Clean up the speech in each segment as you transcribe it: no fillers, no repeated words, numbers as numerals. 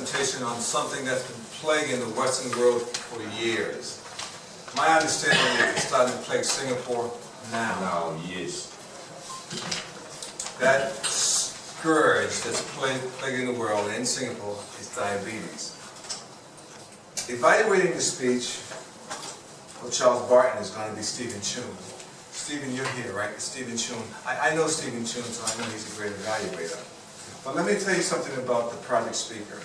presentation on something that's been plaguing the Western world for years. My understanding is it's starting to plague Singapore now. Now, yes. That scourge that's plaguing the world in Singapore is diabetes. Evaluating the speech of Charles Barton is going to be Stephen Choon. Stephen, you're here, right? Stephen Choon. I know Stephen Choon, so I know he's a great evaluator. But let me tell you something about the project speaker.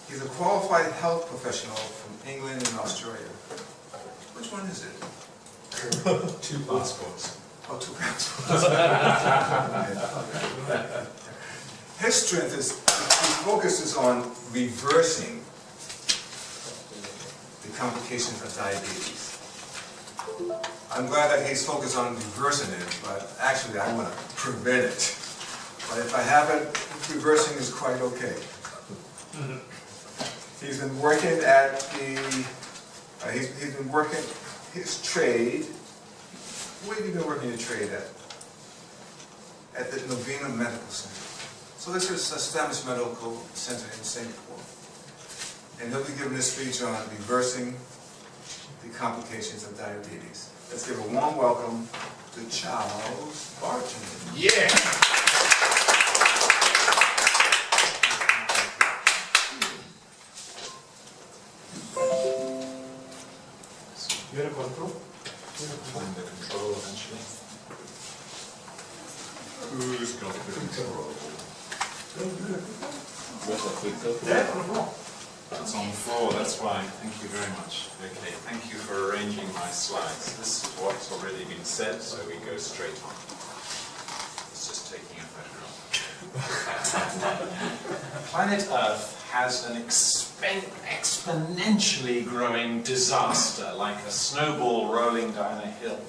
He's a qualified health professional from England and Australia. Which one is it? 2 passports. Oh, 2 passports. His strength is, his focus is on reversing the complications of diabetes. I'm glad that he's focused on reversing it, but actually I want to prevent it. But if I have it, reversing is quite okay. He's been working at the, he's been working his trade. Where have you been working your trade at? At the Novena Medical Center. So this is an established medical center in Singapore. And he'll be giving a speech on reversing the complications of diabetes. Let's give a warm welcome to Charles Barton. Yeah! You're a control? Find the control eventually. Who's got the control? It's on the floor, that's why. Thank you very much. Okay, thank you for arranging my slides. This is what's already been said, so we go straight on. It's just taking a photograph. Planet Earth has an exponentially growing disaster, like a snowball rolling down a hill.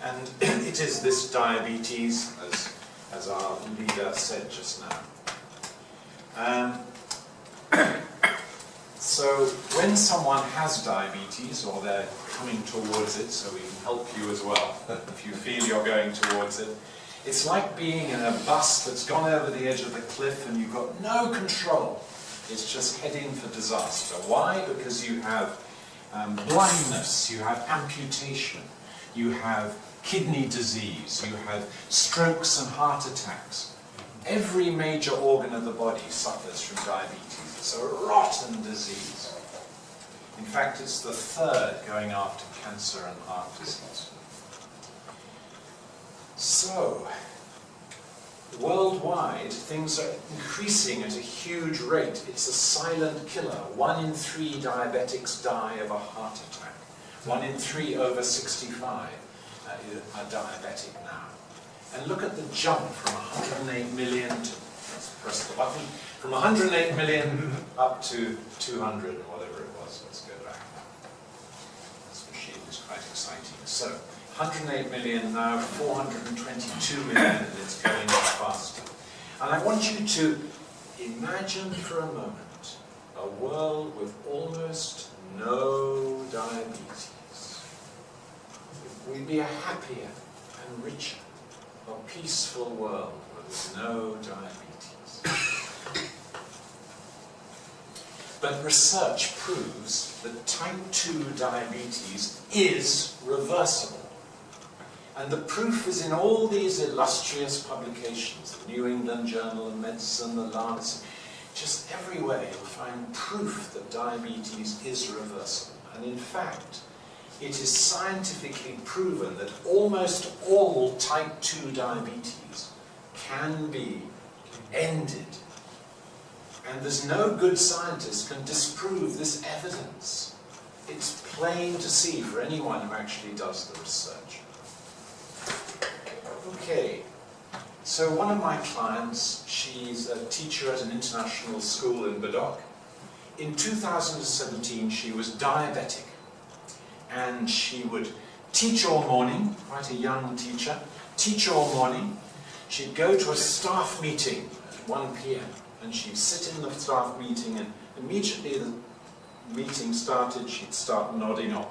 And it is this diabetes, as our leader said just now. So when someone has diabetes, or they're coming towards it, so we can help you as well, if you feel you're going towards it, it's like being in a bus that's gone over the edge of the cliff and you've got no control. It's just heading for disaster. Why? Because you have blindness, you have amputation, you have kidney disease, you have strokes and heart attacks. Every major organ of the body suffers from diabetes. It's a rotten disease. In fact, it's the 3rd going after cancer and heart disease. So, worldwide, things are increasing at a huge rate. It's a silent killer. 1 in 3 diabetics die of a heart attack. 1 in 3 over 65 are diabetic now. And look at the jump from 108 million to, let's press the button, from 108 million up to 200 or whatever it was. Let's go back. This machine is quite exciting. So, 108 million now, 422 million, and it's going faster. And I want you to imagine for a moment a world with almost no diabetes. We'd be a happier and richer, a peaceful world with no diabetes. But research proves that type 2 diabetes is reversible. And the proof is in all these illustrious publications, the New England Journal of Medicine, the Lancet, just everywhere you'll find proof that diabetes is reversible. And in fact, it is scientifically proven that almost all type 2 diabetes can be ended. And there's no good scientist can disprove this evidence. It's plain to see for anyone who actually does the research. Okay, so one of my clients, she's a teacher at an international school in Badok. In 2017, she was diabetic. And she would teach all morning, quite a young teacher, teach all morning. She'd go to a staff meeting at 1 p.m. and she'd sit in the staff meeting, and immediately the meeting started, she'd start nodding off.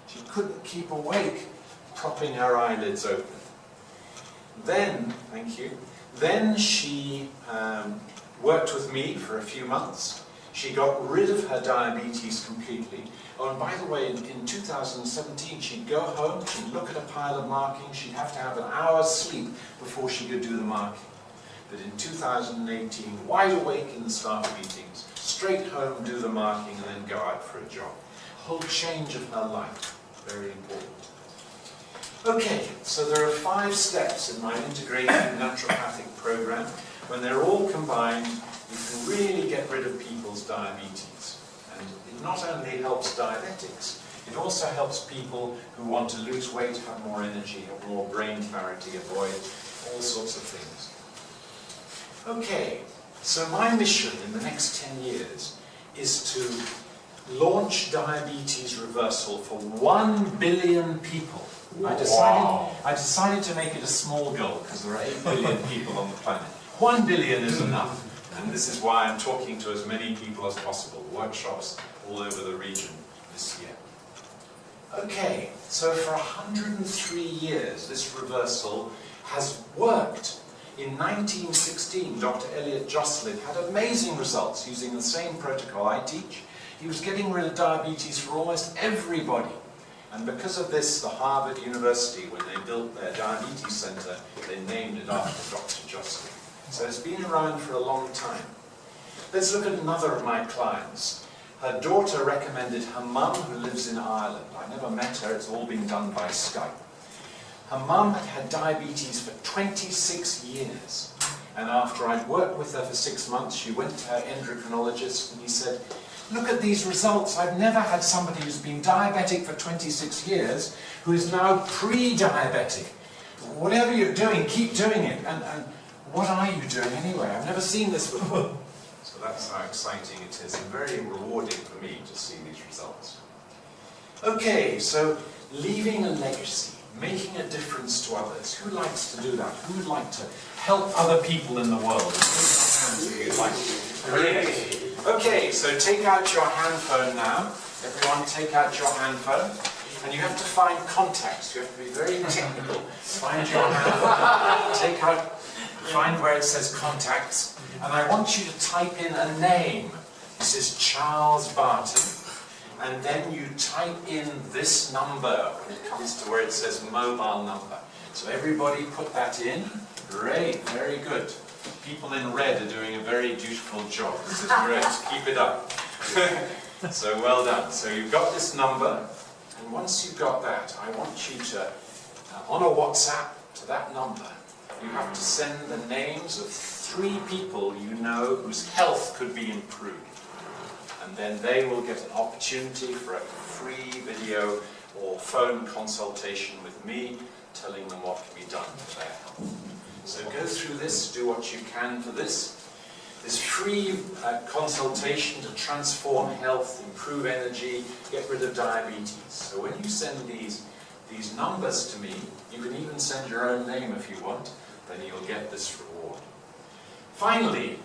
She couldn't keep awake, propping her eyelids open. Then, thank you, then she worked with me for a few months. She got rid of her diabetes completely. Oh, and by the way, in 2017, she'd go home, she'd look at a pile of markings, she'd have to have an hour's sleep before she could do the marking. But in 2018, wide awake in the staff meetings, straight home, do the marking, and then go out for a job. Whole change of her life. Very important. Okay, so there are 5 steps in my integrated naturopathic program. When they're all combined, you can really get rid of people's diabetes. And it not only helps diabetics, it also helps people who want to lose weight, have more energy, have more brain clarity, avoid all sorts of things. Okay, so my mission in the next 10 years is to launch diabetes reversal for 1 billion people. I decided to make it a small goal because there are 8 billion people on the planet. 1 billion is enough, and this is why I'm talking to as many people as possible, workshops all over the region this year. Okay, so for 103 years this reversal has worked. In 1916, Dr. Elliot Jocelyn had amazing results using the same protocol I teach. He was getting rid of diabetes for almost everybody. And because of this, the Harvard University, when they built their diabetes center, they named it after Dr. Jocelyn. So it's been around for a long time. Let's look at another of my clients. Her daughter recommended her mum, who lives in Ireland. I never met her, it's all been done by Skype. Her mum had had diabetes for 26 years. And after I'd worked with her for 6 months, she went to her endocrinologist and he said, "Look at these results. I've never had somebody who's been diabetic for 26 years who is now pre-diabetic. Whatever you're doing, keep doing it. And what are you doing anyway? I've never seen this before." So that's how exciting it is and very rewarding for me to see these results. Okay, so leaving a legacy, making a difference to others. Who likes to do that? Who would like to help other people in the world? Okay, so take out your hand phone now. Everyone take out your hand phone. And you have to find contacts. You have to be very technical. Find your hand phone. Find where it says contacts. And I want you to type in a name. This is Charles Barton. And then you type in this number when it comes to where it says mobile number. So everybody put that in. Great, very good. People in red are doing a very dutiful job. This is great. Keep it up. So well done. So you've got this number, and once you've got that, I want you to, on a WhatsApp to that number, you have to send the names of 3 people you know whose health could be improved. And then they will get an opportunity for a free video or phone consultation with me, telling them what can be done for their health. So go through this, do what you can for this. This free consultation to transform health, improve energy, get rid of diabetes. So when you send these numbers to me, you can even send your own name if you want, then you'll get this reward. Finally,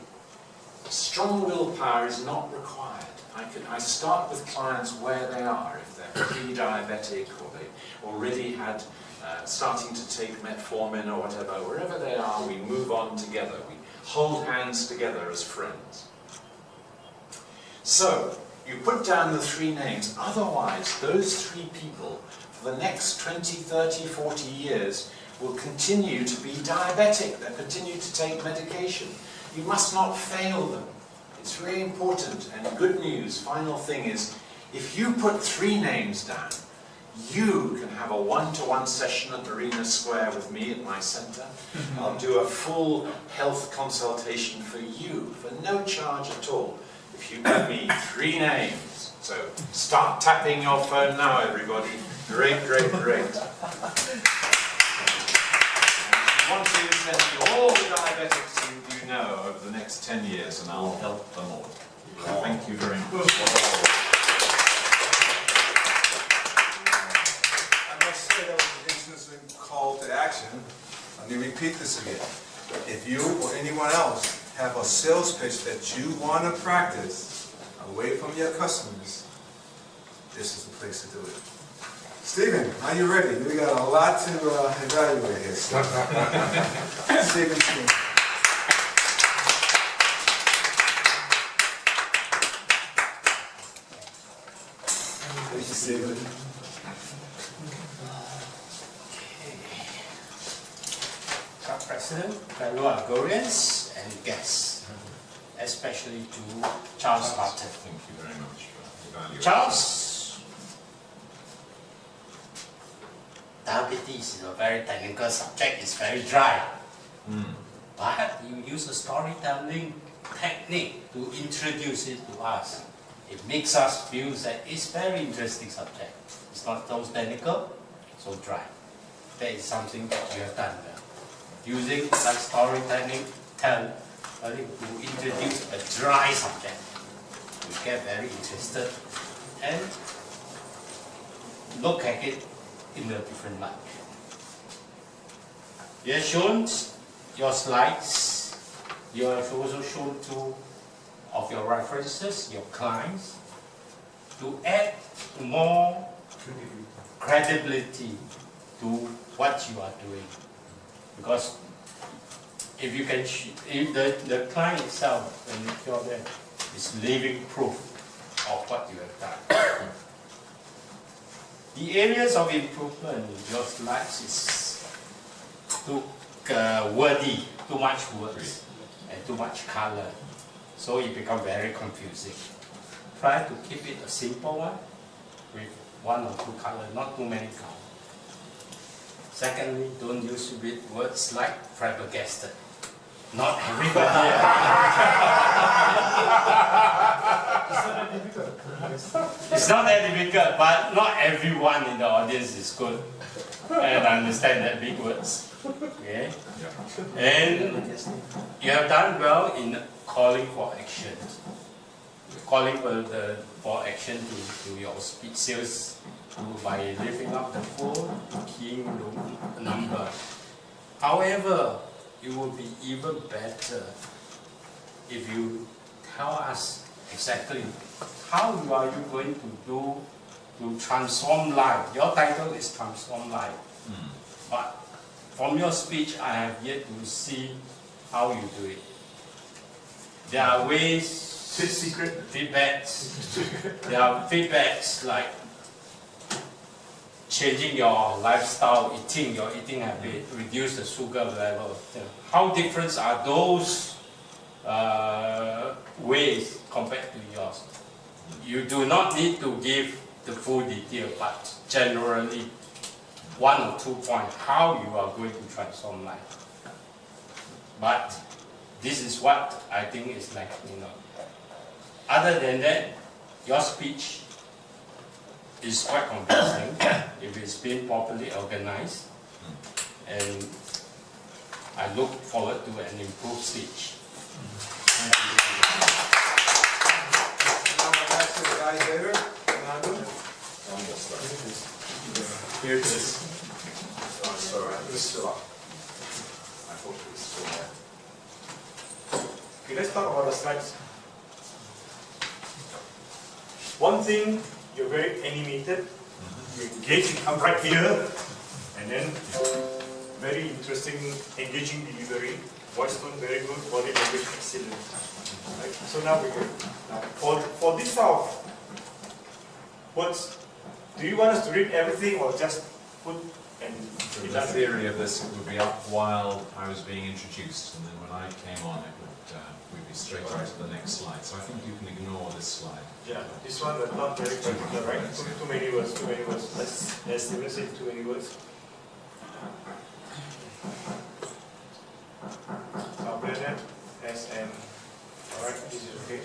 strong willpower is not required. I start with clients where they are. If they're pre-diabetic or they already had starting to take metformin or whatever, wherever they are, we move on together. We hold hands together as friends. So, you put down the 3 names. Otherwise, those 3 people, for the next 20, 30, 40 years, will continue to be diabetic. They'll continue to take medication. You must not fail them. It's really important. And good news, final thing is, if you put 3 names down, you can have a one-to-one session at Marina Square with me at my center. I'll do a full health consultation for you, for no charge at all, if you give me 3 names. So start tapping your phone now, everybody. Great, great, great. I want you to send me all the diabetics you know over the next 10 years, and I'll help them all. Thank you very much. That was an interesting call to action. Let me repeat this again. If you or anyone else have a sales pitch that you want to practice away from your customers, this is the place to do it. Stephen, are you ready? We got a lot to evaluate here. Stephen. David. President, fellow Algorians and guests, especially to Charles Barton. Thank you very much for evaluating. Charles, diabetes is a very technical subject, it's very dry. But you use a storytelling technique to introduce it to us. It makes us feel that it's a very interesting subject. It's not so technical, so dry. That is something that you have done well. Using like storytelling to introduce a dry subject. We get very interested and look at it in a different light. You have shown your slides. You have also shown two of your references, your clients, to add more credibility to what you are doing. Because if you can, if the client itself, when you show them, is living proof of what you have done. The areas of improvement in your slides is too wordy, too much words, and too much color. So it becomes very confusing. Try to keep it a simple one, with one or two colors, not too many colors. Secondly, don't use big words like flabbergasted. Not everybody. It's not that difficult, but not everyone in the audience is good and understand that big words. Okay? And you have done well in calling for action. Calling for action to your speech sales by lifting up the phone, keying the number. However, it would be even better if you tell us exactly how are you going to do to transform life. Your title is Transform Life. But from your speech, I have yet to see how you do it. There are ways, feedbacks. There are feedbacks like changing your lifestyle, your eating habit, reduce the sugar level. How different are those ways compared to yours? You do not need to give the full detail, but generally 1 or 2 points how you are going to transform life. But this is what I think is like, Other than that, your speech is quite convincing if it's been properly organized, and I look forward to an improved speech. Now back to the guy there, Fernando. Here it is. Oh, sorry, it was still up. I thought it was still there. Okay, let's talk about the slides. One thing, you're very animated. You engage, you come right here, and then very interesting, engaging delivery. Voice tone very good, body language excellent. Right? So now we go. Now, for this sort of words, do you want us to read everything or just put and be The done? theory of this would be up while I was being introduced, and then when I came on, it would we'd be straight on to the next slide. So I think you can ignore this slide. Yeah, this one is not very practical, right? Too many words, too many words. Let's say too many words. Brennan, SM. Alright, this is okay.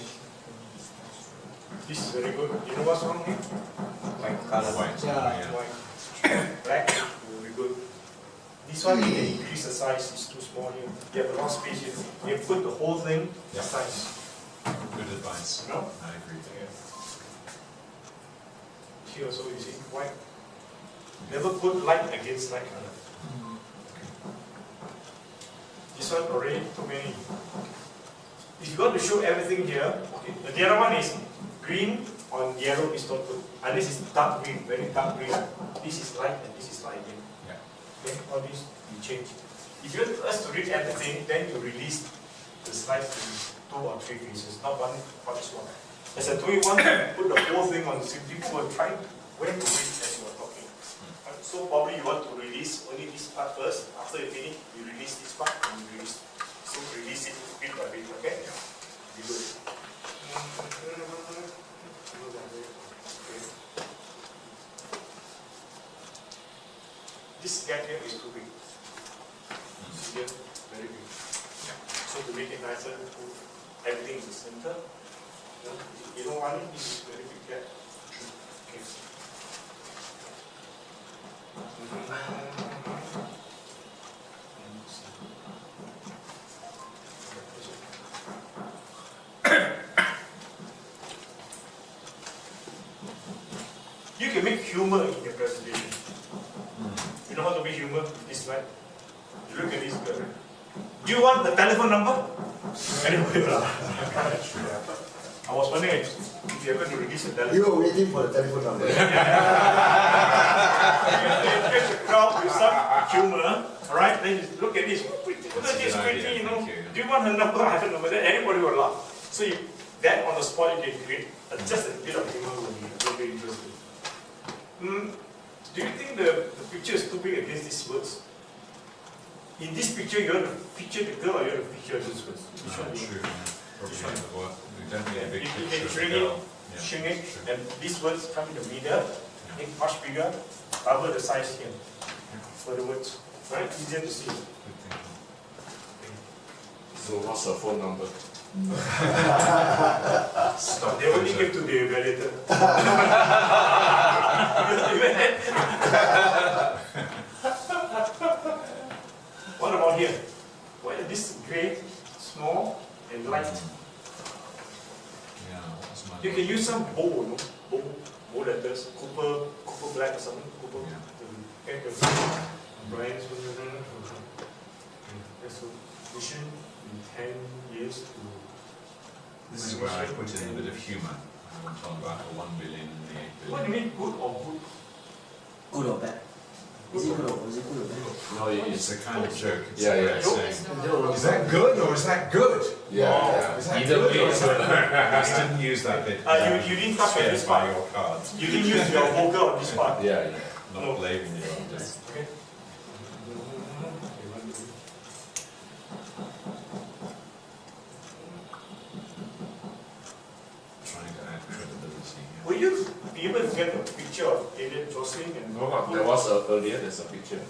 This is very good. You know what's wrong here? White color. White, yeah. White. Black will be good. This one, you can increase the size, it's too small here. You have a lot of space here. You can put the whole thing Yeah. size. Good advice. No? I agree. Here also you see white. Never put light against light color. This one already too many. If you want to show everything here, okay. The other one is green on yellow is not good. Unless it's dark green, very dark green. This is light and this is light again. Yeah. Okay, all this you change. If you want us to read everything, then you release the slides in 2 or 3 pieces, not one. As I told you, one, put the whole thing on simply go and try when to read as you are talking. So probably you want to release only this part first. After you finish, you release this part and you release. So release it bit by bit, okay? You do it. This gap here is too big. See here? Very big. So to make it nicer, put everything in the center. You don't want it, this is very big gap. Okay. You can make humor in your presentation. You know how to make humor with this slide? You look at this girl. Do you want the telephone number? Anyway, I was wondering if you're going to release the telephone. You were waiting for the telephone number. You catch the crowd with some humor, alright? Then you look at this. Look at this pretty, you know. Do you want her number? I have a number. Then anybody will laugh. So you, that on the spot you can create just a bit of humor will be interesting. Do you think the picture is too big against these words? In this picture, you want to feature the girl or you want to feature these words? Which one? True, probably we don't need a big You picture can of the shrink girl. it, shrink it, and these words come in the middle, make much bigger, double the size here for the words. Right? Easier to see. Good thinking. So what's the phone number? Stop They only photo. give to the evaluator. What about here? Why is this gray, small, and light? Yeah, what's my You can use some bold, no? Bold letters, copper black or something. Copper. Yeah. Okay, Brian's vision in 10 years to. This is where I put in a bit of humour. I want to talk about the 1 billion and the 8 What billion. do you mean good or good? Good or bad? Is it good or bad? No, It's a kind of joke. It's Yeah, a way yeah. of saying, No. is that good or is that good? Yeah. Is that Either good way, or is it's that I just didn't use that bit. You didn't touch on Scared this by part. your cards. You didn't use your vocal on this part. Yeah, yeah. Not blaming you. I'm just Okay. trying to add credibility here. Will you be able to get a picture of Alien Jocelyn and There was earlier, there's a picture.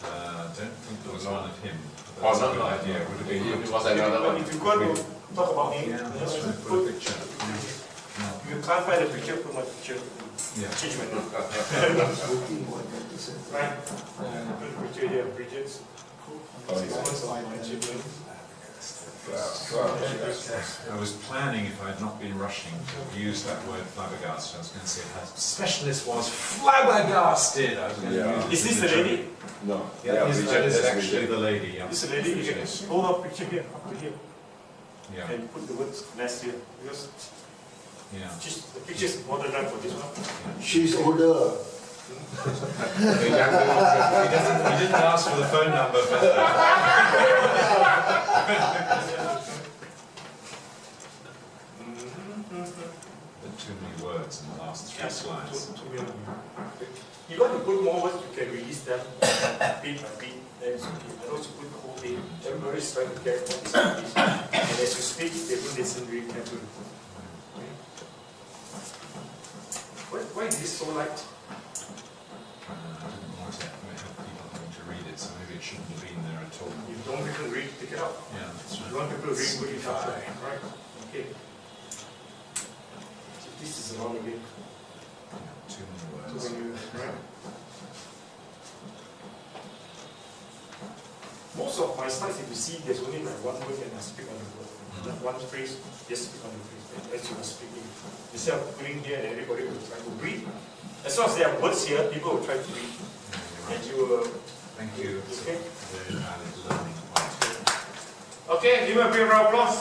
I don't think there was one of him. Oh, That's a no, good no, idea. Would have been It good. was another But one. if you go to talk about him, Yeah, that's right. Put a picture. if you can't find a picture, put my picture. Yeah. Change my name. Right? Put a picture here, Bridget's. Oh, 6 months of my achievement. I was planning, if I had not been rushing, to use that word flabbergasted. I was going to say her specialist was flabbergasted. I was going Yeah. to use Is this the joke. lady? No. Yeah, Bridget, that is that's actually Bridget. the lady. Yeah. This is the lady. You can hold up picture here, up to here, Yeah, and put the words last year. Because yeah. the picture is more than right for this one. She's older. The younger He didn't ask for the phone number, but too many words in the last 3 slides. You got to put more words, you can release them bit by bit. Then it's okay. And also put the whole thing. Everybody's trying to get what is this. And as you speak, they will listen very carefully. Why is this so light? I didn't want to have people having to read it, so maybe it shouldn't have been there at all. If you don't people read, pick it up. Yeah, that's If right. you want people to read, put it up. Right? Okay. This is wrong again. Too many So words. when you, right? Most of my slides, if you see, there's only like one word and I speak on the word. Not one phrase, just speak on the phrase as you are speaking. Instead of putting here and everybody will try to read. As long as there are words here, people will try to read. And you will. Thank you. It's a Okay. very valid learning point. Okay, give a big round of applause.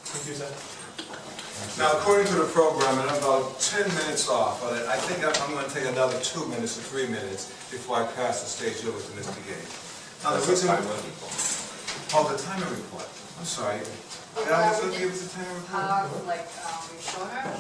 Thank you, sir. Now, according to the program, I'm about 10 minutes off. I think I'm going to take another 2 minutes or 3 minutes before I pass the stage over to Mr. Gage. Now, the That's reason, what I'm looking for. Oh, the timing report. I'm sorry. Did I also give us a timing report? Like, we've shown her,